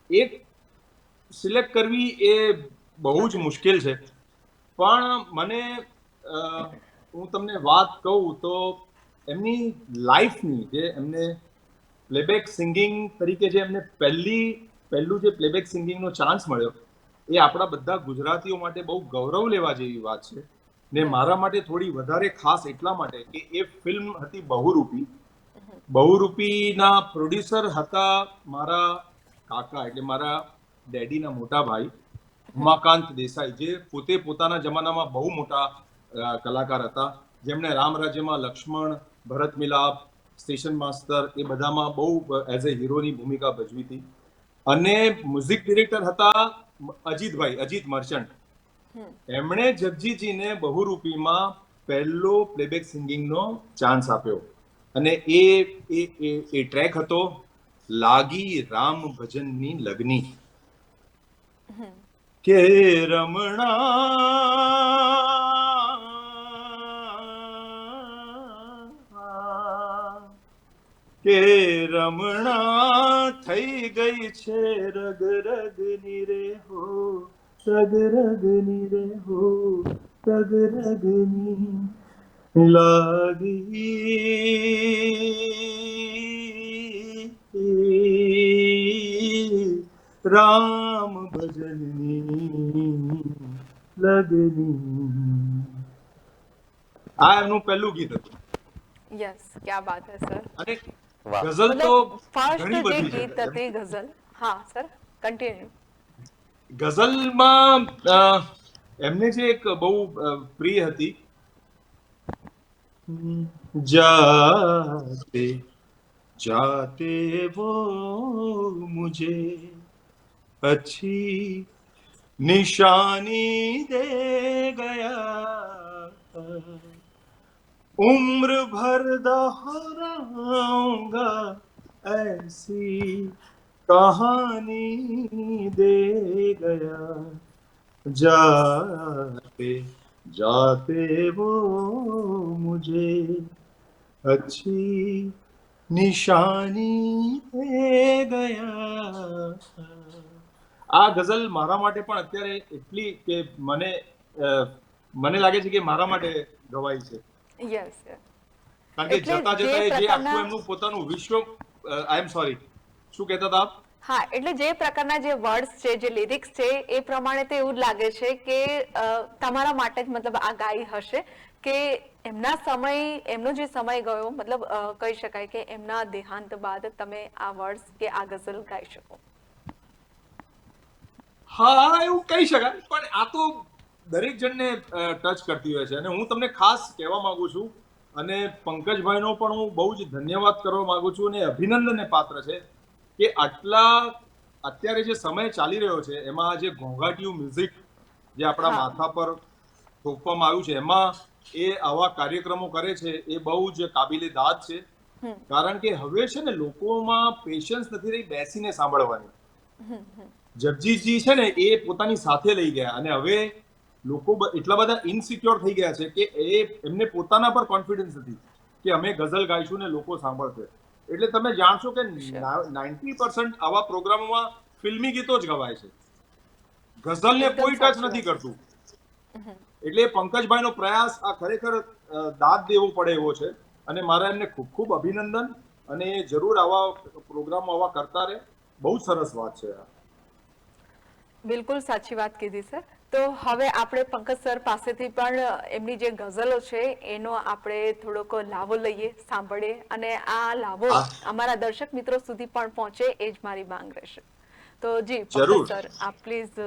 એક સિલેક્ટ કરવી એ બહુ જ મુશ્કેલ છે. પણ મને હું તમને વાત કહું તો એમની લાઈફની જે એમને પ્લેબેક સિંગિંગ તરીકે જે એમને પહેલું જે પ્લેબેક સિંગિંગનો ચાન્સ મળ્યો, એ આપણા બધા ગુજરાતીઓ માટે બહુ ગૌરવ લેવા જેવી વાત છે. ને મારા માટે થોડી વધારે ખાસ એટલા માટે કે એ ફિલ્મ હતી બહુરૂપી. બહુરૂપીના પ્રોડ્યુસર હતા મારા કાકા, એટલે મારા ડેડીના મોટા ભાઈ ઉમાકાંત દેસાઈ, જે પોતે પોતાના જમાનામાં બહુ મોટા કલાકાર હતા, જેમણે રામરાજ્યમાં લક્ષ્મણ, ભરત મિલાપ, સ્ટેશન માસ્ટર એ બધામાં બહુ એઝ એ હીરોની ભૂમિકા ભજવી હતી. અને મ્યુઝિક ડિરેક્ટર હતા અજીત મર્ચન્ટ. એમણે જગજીતજીને બહુરૂપીમાં પહેલો પ્લેબેક સિંગિંગનો ચાન્સ આપ્યો, અને એ ટ્રેક હતો લાગી રામ ભજનની લગની. કે રમણા કે રમણા થઈ ગઈ છે રગ રગની રે હો, રગ રગની રે હો, રગ રગની લાગી રામ ભજનની લગની. આ એમનું પહેલું ગીત હતું. યસ, ક્યા બાત હે સર. અને વાહ. ગઝલ તો ફર્સ્ટ ઘણી જે બધી ગીત છે. હતી ગઝલ. હા સર, કન્ટિન્યુ. ગઝલમાં એમને જે એક બહુ પ્રિય હતી, જાતે જાતે વો મુझे अच्छी निशानी दे गया, उम्र भर दोहराऊंगा ऐसी कहानी दे गया, जाते जाते वो मुझे अच्छी નિશાની દે ગયા. આ ગઝલ મારા માટે પણ અત્યારે એટલી કે મને લાગે છે કે મારા માટે ગવાઈ છે, યસ. કારણ કે એટલે જતા જે જતા જે આખું પ્રકારના- એમનું પોતાનું વિશ્વ. આઈ એમ સોરી, શું કહેતા હતા આપ? હા, એટલે જે પ્રકારના જે વર્ડ્સ છે, જે લિરિક્સ છે, એ પ્રમાણે તો એવું જ લાગે છે કે તમારા માટે જ મતલબ આ ગાઈ હશે, કે એમનો જે સમય ગયો, મતલબ કહી શકાય કે એમના દેહાંત બાદ તમે આ વર્ડ્સ કે આ ગઝલ ગાઈ શકો. હા, એવું કહી શકાય, પણ આ તો દરેક જણને ટચ કરતી હોય છે. અને હું તમને ખાસ કહેવા માંગુ છું, અને પંકજભાઈનો પણ હું બહુ જ ધન્યવાદ કરવા માંગુ છું, અને અભિનંદનને પાત્ર છે કે અત્યારે જે સમય ચાલી રહ્યો છે એમાં જે ઘોંઘાટિયું મ્યુઝિક જે આપણા હા. માથા પર થોપવામાં આવ્યું છે, એમાં એ આવા કાર્યક્રમો કરે છે, એ બહુ જ કાબિલે દાદ છે. કારણ કે હવે છે ને લોકોમાં પેશન્સ નથી રહી બેસીને સાંભળવાની. જગજીતજી છે ને એ પોતાની સાથે લઈ ગયા, અને હવે લોકો એટલા બધા ઇનસિક્યોર થઈ ગયા છે કે એમને પોતાના પર કોન્ફિડન્સ નથી કે અમે ગઝલ ગાઈશું ને લોકો સાંભળશે. એટલે તમે જાણશો કે 90% આવા પ્રોગ્રામોમાં ફિલ્મી ગીતો જ ગવાય છે, ગઝલને એકદમ કોઈ ટચ સાચી નથી વાત. કરતું. એટલે પંકજભાઈનો પ્રયાસ આ ખરેખર દાદ દેવો પડે એવો છે, અને મારા એમને ખૂબ ખૂબ અભિનંદન, અને જરૂર આવા પ્રોગ્રામો આવા કરતા રહે. બહુ સરસ વાત છે આ. બિલકુલ સાચી વાત કીધી સર. તો હવે આપણે પંકજ સર પાસેથી પણ એમની જે ગઝલો છે એનો આપણે થોડોક લાવો લઈએ, સાંભળીએ, અને આ લાવો અમારા દર્શક મિત્રો સુધી પણ પહોંચે, એ જ મારી માંગ રહેશે. તો જી પંકજ જરૂર. સર, આપ પ્લીઝ.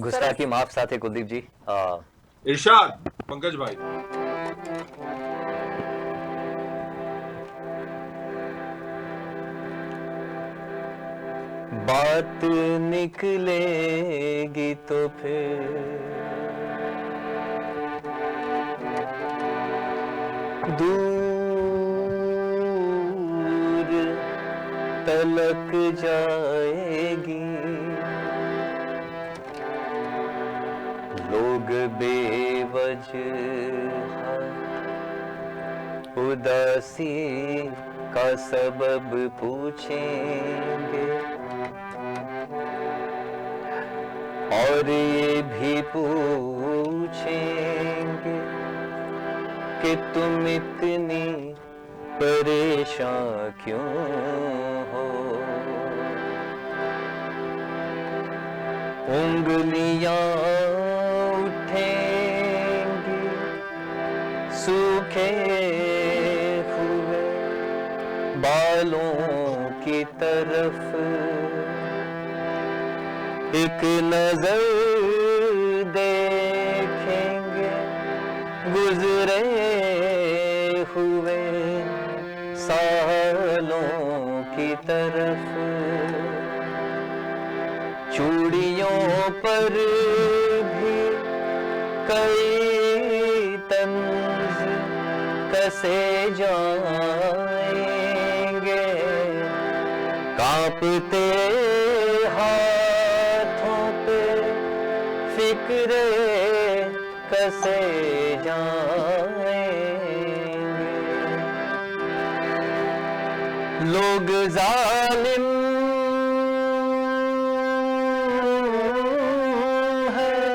ગુસ્તાકી માફ સાથે કુલદીપજી. ઇરશાદ પંકજભાઈ. बात निकलेगी तो फिर दूर पुलक जाएगी, लोग बेवजह उदासी का सबब पूछेंगे, और ये भी पूछेंगे कि तुम इतनी परेशान क्यों हो। उंगलियां उठेंगी सूखे हुए बालों की तरफ, एक नजर देखेंगे गुजरे हुए सालों की तरफ। चूड़ियों पर भी कई तंज कसे जाएंगे, कांपते हाथों पे फिक्रे कसे जाएंगे। लोग जालिम हैं,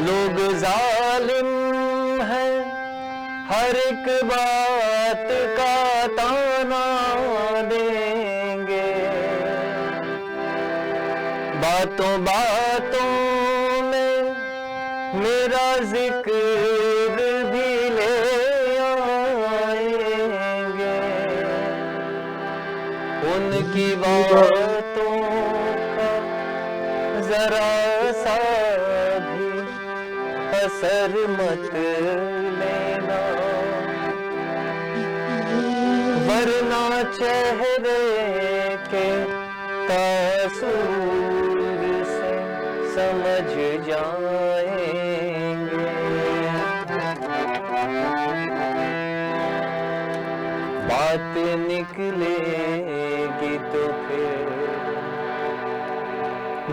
लोग जालिम हैं, हर एक बात का ताना देंगे। बातों बातों में मेरा जिक्र भी ले आएंगे, उनकी बातों का जरा सा भी असर मत लेना, वरना चेहरे के तासुर से समझ जाएंगे। बात निकलेगी तो फिर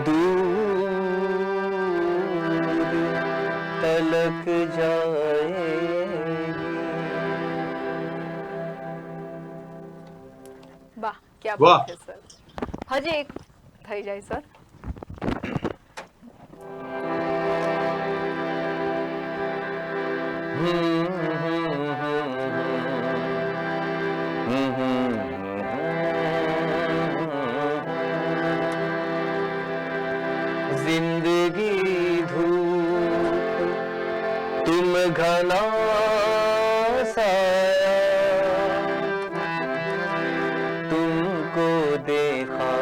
दूर तलक जाएगी। વાહ, ક્યા વાહ. બાત છે સર. હજી એક થઈ જાય સર. जिंदगी धूप तुम घना साया, तुमको देखा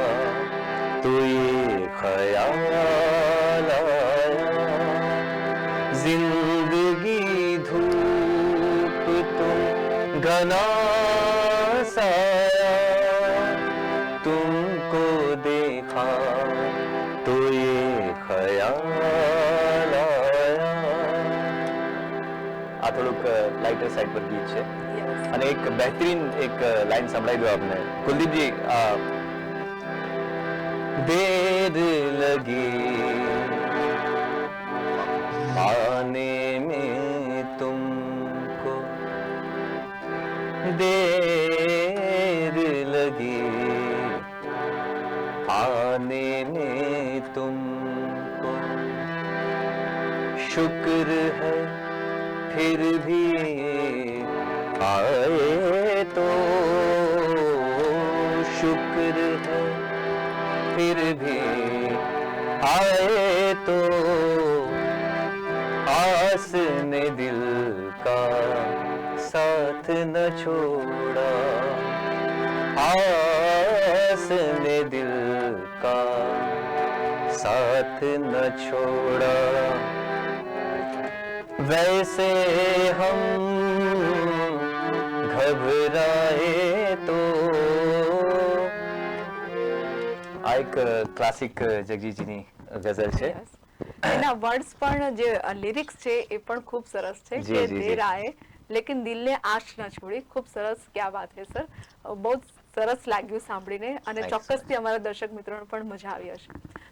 तो ये ख्याल आया। जिंदगी धूप तुम घना साया, तुमको देखा तो ये ખ્યાલ આયા। આ થોડુંક લાઇટર સાઈડ પર ગીત છે Yes. અને એક બહેતરીન એક લાઈન સંભળાઈ દો આપને કુલદીપજી। देर लगी आने में तुमको, देर लगी आने में तुमको, शुक्र है फिर भी आए तो, शुक्र है फिर भी आए तो, आस ने दिल का साथ न छोड़ा, आस ने दिल का साथ न छोड़ा। वैसे हम घबराए तो, આ એક ક્લાસિક જગજીતજીની ગઝલ છે। Yes. એના વર્ડ્સ પણ જે લિરિક્સ છે એ પણ ખૂબ સરસ છે જી, કે જી, જી. દેર આए लेकिन दिल ने आश न छोड़ी। खूब सरस, क्या बात है सर, बहुत સરસ લાગ્યું સાંભળીને અને Thanks so ચોક્કસથી અમારા દર્શક મિત્રોને પણ મજા આવી હશે.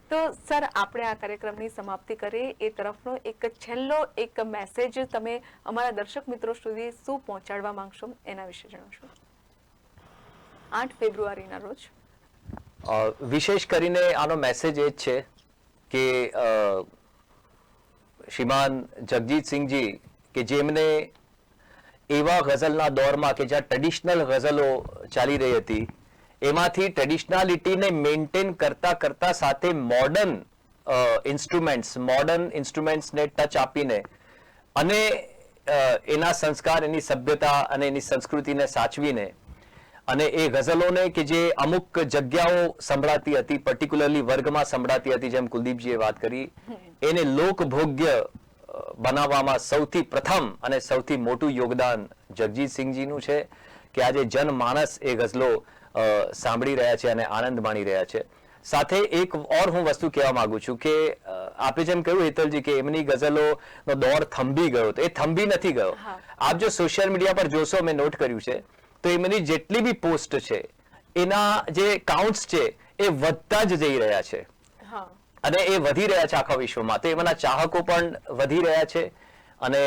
તો સર, આપણે આ કાર્યક્રમની સમાપ્તિ કરીએ એ તરફનો એક છેલ્લો એક મેસેજ તમે અમારા દર્શક મિત્રો સુધી શું પહોંચાડવા માંગશો એના વિશે જણાવશો. 8 ફેબ્રુઆરીના રોજ વિશેષ કરીને આનો મેસેજ એ જ છે કે શ્રીમાન જગજીતસિંહજી કે જેમને એવા ગઝલના દોરમાં કે જ્યાં ટ્રેડિશનલ ગઝલો ચાલી રહી હતી એમાંથી ટ્રેડિશનાલિટીને મેન્ટેન કરતા કરતા સાથે મોડર્ન ઇન્સ્ટ્રુમેન્ટ્સને ટચ આપીને અને એના સંસ્કાર, એની સભ્યતા અને એની સંસ્કૃતિને સાચવીને અને એ ગઝલોને કે જે અમુક જગ્યાઓ સંભળાતી હતી, પર્ટિક્યુલરલી વર્ગમાં સંભળાતી હતી, જેમ કુલદીપજીએ વાત કરી, એને લોકભોગ્ય બનાવવામાં સૌથી પ્રથમ અને સૌથી મોટું યોગદાન જગજીતસિંહજીનું છે કે આજે જનમાનસ એ ગઝલો સાંભળી રહ્યા છે અને આનંદ માણી રહ્યા છે. સાથે એક ઓર હું વસ્તુ કહેવા માંગુ છું કે આપે જેમ કહ્યું હેતલજી કે એમની ગઝલોનો દોર થંભી ગયો, તો એ થંભી નથી ગયો. આપ જો સોશિયલ મીડિયા પર જોશો, મેં નોટ કર્યું છે, તો એમની જેટલી બી પોસ્ટ છે એના જે કાઉન્ટ્સ છે એ વધતા જ જઈ રહ્યા છે અને એ વધી રહ્યા છે આખા વિશ્વમાં. તો એમના ચાહકો પણ વધી રહ્યા છે અને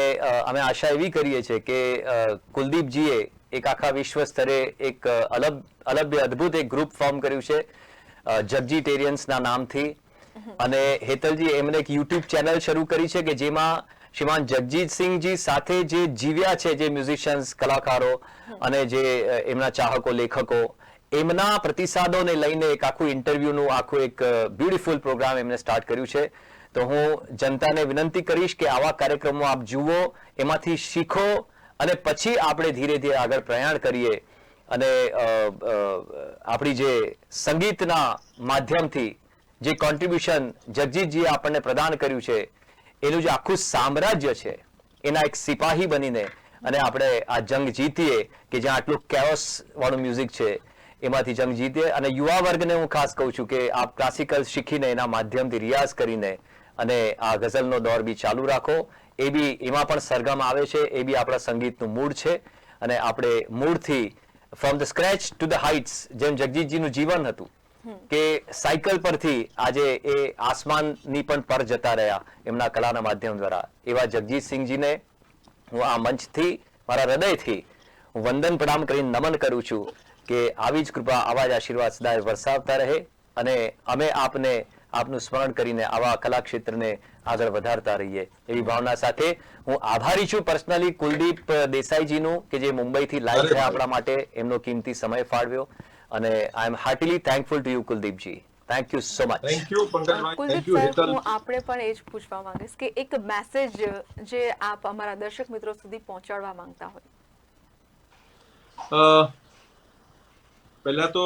અમે આશા એવી કરીએ છીએ કે કુલદીપજીએ એક આખા વિશ્વ સ્તરે એક અલભ્ય અદ્ભુત એક ગ્રુપ ફોર્મ કર્યું છે જગજીટેરિયન્સના નામથી, અને હેતલજી એમને એક યુટ્યુબ ચેનલ શરૂ કરી છે કે જેમાં શ્રીમાન જગજીતસિંહજી સાથે જે જીવ્યા છે, જે મ્યુઝિશિયન્સ, કલાકારો અને જે એમના ચાહકો, લેખકો, એમના પ્રતિસાદોને લઈને એક આખું ઇન્ટરવ્યુનું આખું એક બ્યુટીફુલ પ્રોગ્રામ એમને સ્ટાર્ટ કર્યું છે. તો હું જનતાને વિનંતી કરીશ કે આવા કાર્યક્રમો આપ જુઓ, એમાંથી શીખો અને પછી આપણે ધીરે ધીરે આગળ પ્રયાણ કરીએ અને આપણી જે સંગીતના માધ્યમથી જે કોન્ટ્રીબ્યુશન જગજીતજીએ આપણને પ્રદાન કર્યું છે એનું જે આખું સામ્રાજ્ય છે એના એક સિપાહી બનીને અને આપણે આ જંગ જીતીએ કે જ્યાં આટલું કેઓસ વાળું મ્યુઝિક છે એમાંથી જંગ જીતીએ. અને યુવા વર્ગને હું ખાસ કહું છું કે આપ ક્લાસિકલ શીખીને એના માધ્યમથી રિયાઝ કરીને અને આ ગઝલનો દોર બી ચાલુ રાખો. એ બી એમાં પણ સરગમ આવે છે, એ બી આપણા સંગીતનું મૂળ છે અને આપણે મૂળથી from the scratch to the heights, જેમ જગજીતજીનું જીવન હતું કે સાયકલ પરથી આજે એ આસમાનની પણ પર જતા રહ્યા એમના કલાના માધ્યમ દ્વારા, એવા જગજીતસિંહજીને હું આ મંચથી, મારા હૃદયથી હું વંદન પ્રણામ કરીને નમન કરું છું કે આવી જ કૃપા, આવા જ આશીર્વાદ સદાય વરસાવતા રહે અને અમે આપનું સ્મરણ કરીને આવા કલા ક્ષેત્રને આગળ વધારતા રહીએ એવી ભાવના સાથે હું આભારી છું પર્સનલી કુલદીપ દેસાઈજીનું કે જે મુંબઈથી લાઈવ થયા આપણા માટે, એમનો કિંમતી સમય ફાળવ્યો અને I am heartily thankful to you Kuldeepji. Thank you so much. Thank you Pankajbhai, Kuldeep thank you sir, Hetal. હું આપણે પણ એ જ પૂછવા માંગીશ કે એક મેસેજ જે આપ અમારા દર્શક મિત્રો સુધી પહોંચાડવા માંગતા હોય. પહેલા તો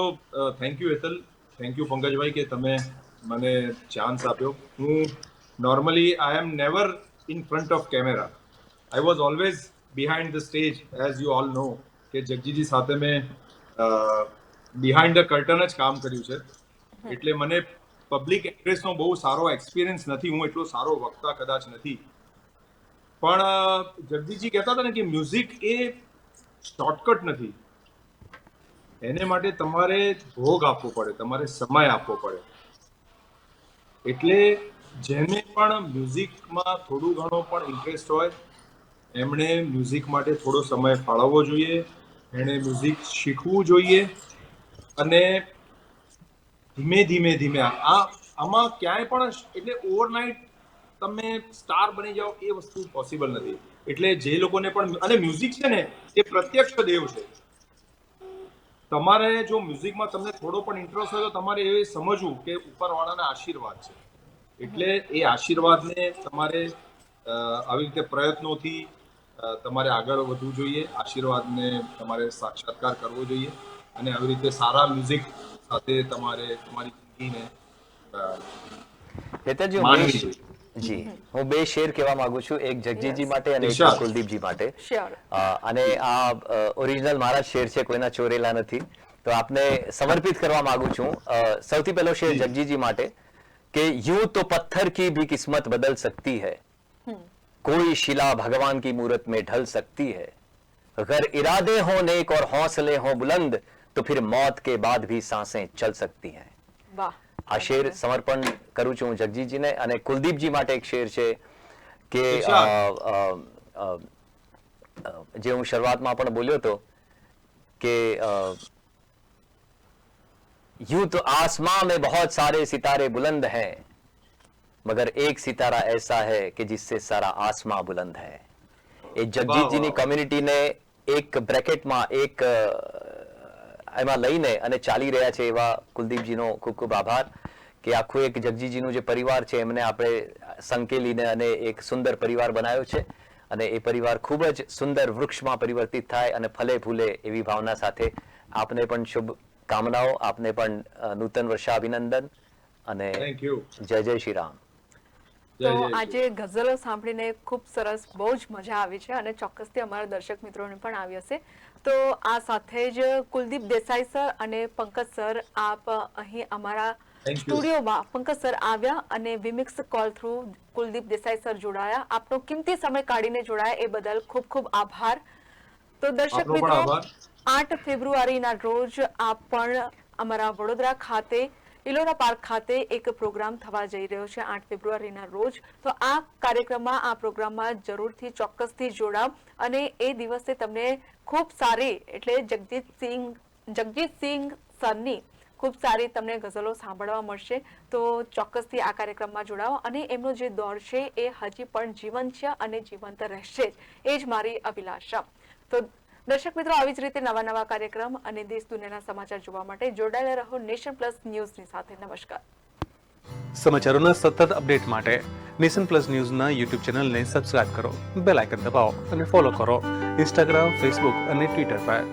thank you Hetal, thank you પંકજભાઈ કે તમે મને ચાન્સ આપ્યો. હું normally I am never in front of camera, I was always behind the stage as you all know કે જગજીજી સાથે મેં બિહાઇન્ડ ધ કર્ટન જ કામ કર્યું છે, એટલે મને પબ્લિક એડ્રેસનો બહુ સારો એક્સપિરિયન્સ નથી, હું એટલો સારો વક્તા કદાચ નથી. પણ જગજીતજી કહેતા હતા ને કે મ્યુઝિક એ શોર્ટકટ નથી, એને માટે તમારે ભોગ આપવો પડે, તમારે સમય આપવો પડે. એટલે જેને પણ મ્યુઝિકમાં થોડું ઘણો પણ ઇન્ટરેસ્ટ હોય એમણે મ્યુઝિક માટે થોડો સમય ફાળવવો જોઈએ, એણે મ્યુઝિક શીખવું જોઈએ અને ધીમે ધીમે આમાં ક્યાંય પણ એટલે ઓવરનાઇટ તમે સ્ટાર બની જાઓ એ વસ્તુ પોસિબલ નથી. એટલે જે લોકોને પણ, અને મ્યુઝિક છે ને એ પ્રત્યક્ષ દેવ છે. તમારે જો મ્યુઝિકમાં તમને થોડો પણ ઇન્ટરેસ્ટ હોય તો તમારે એ સમજવું કે ઉપરવાળાના આશીર્વાદ છે, એટલે એ આશીર્વાદને તમારે આવી રીતે પ્રયત્નોથી તમારે આગળ વધવું જોઈએ, આશીર્વાદને તમારે સાક્ષાત્કાર કરવો જોઈએ અને આવી રીતે સારા મ્યુઝિક સાથે તમારે તમારી જિંદગીને માનવી જોઈએ. જી, હું બે શેર કહેવા માંગુ છું, એક જગજીતજી માટે અને એક કુલદીપજી માટે. અને આ ઓરિજિનલ મારા શેર છે, કોઈના ચોરેલા નથી, તો આપને સમર્પિત કરવા માંગુ છું. સૌથી પહેલો શેર જગજીતજી માટે કે यूं तो पत्थर की भी किस्मत बदल सकती है, कोई शिला भगवान की मूरत में ढल सकती है, अगर इरादे हो नेक और हौसले हो बुलंद तो फिर मौत के बाद भी सांसें चल सकती हैं. વાહ આ શેર સમર્પણ કરું છું હું જગજીતજીને. અને કુલદીપજી માટે એક શેર છે કે જે હું શરૂઆતમાં પણ બોલ્યો હતો કે यूं तो आसमां में बहुत सारे सितारे बुलंद हैं मगर एक सितारा ऐसा है कि जिससे सारा आसमां बुलंद है. એ જગજીતજીની કમ્યુનિટીને એક બ્રેકેટમાં એક એમાં લઈને અને ચાલી રહ્યા છે એવા કુલદીપજીનો ખૂબ ખૂબ આભાર કે આખું એક જગજીતજીનું જે પરિવાર છે એમને આપણે સંકેલીને અને એક સુંદર પરિવાર બનાવ્યો છે અને એ પરિવાર ખૂબ જ સુંદર વૃક્ષમાં પરિવર્તિત થાય અને ફલે ફૂલે એવી ભાવના સાથે આપને પણ શુભ કામનાઓ, આપને પણ નૂતન વર્ષાભિનંદન અને થેન્ક યુ. જય જય શ્રી રામ. તો આજે ગઝલો સાંભળીને ખૂબ સરસ, બહુ જ મજા આવી છે અને ચોક્કસથી અમારા દર્શક મિત્રોને પણ આવી હશે. તો આ સાથે જ કુલદીપ દેસાઈ સર અને પંકજ સર, આપ અહીં અમારા સ્ટુડિયોમાં પંકજ સર આવ્યા અને vMix call through Kuldeep Desai sir જોડાયા. આપનો કિંમતી સમય કાઢીને જોડાયા એ બદલ ખૂબ ખૂબ આભાર. તો દર્શક મિત્રો, 8 ફેબ્રુઆરીના રોજ આપ પણ અમારા વડોદરા ખાતે ઇલોરા પાર્ક ખાતે એક પ્રોગ્રામ થવા જઈ રહ્યો છે 8 ફેબ્રુઆરીના રોજ. તો આ કાર્યક્રમમાં, આ પ્રોગ્રામમાં જરૂરથી ચોક્કસથી જોડાવ અને એ દિવસે તમને ખૂબ સારી, એટલે જગજીતસિંહ સરની ખૂબ સારી તમને ગઝલો સાંભળવા મળશે. તો ચોક્કસથી આ કાર્યક્રમમાં જોડાવો અને એમનો જે દોર છે એ હજી પણ જીવંત છે અને જીવંત રહેશે જ, એ જ મારી અભિલાષા. તો દર્શક મિત્રો, આવી જ રીતે નવા નવા કાર્યક્રમ અને દેશ દુનિયાના સમાચાર જોવા માટે જોડાયેલા રહો નેશન પ્લસ ન્યૂઝની સાથે. નમસ્કાર. સમાચારોના સતત અપડેટ માટે નેશન પ્લસ ન્યૂઝના યુટ્યુબ ચેનલને સબસ્ક્રાઇબ કરો, બેલ આઇકન દબાવો અને ફોલો કરો ઇન્સ્ટાગ્રામ, ફેસબુક અને ટ્વિટર પર.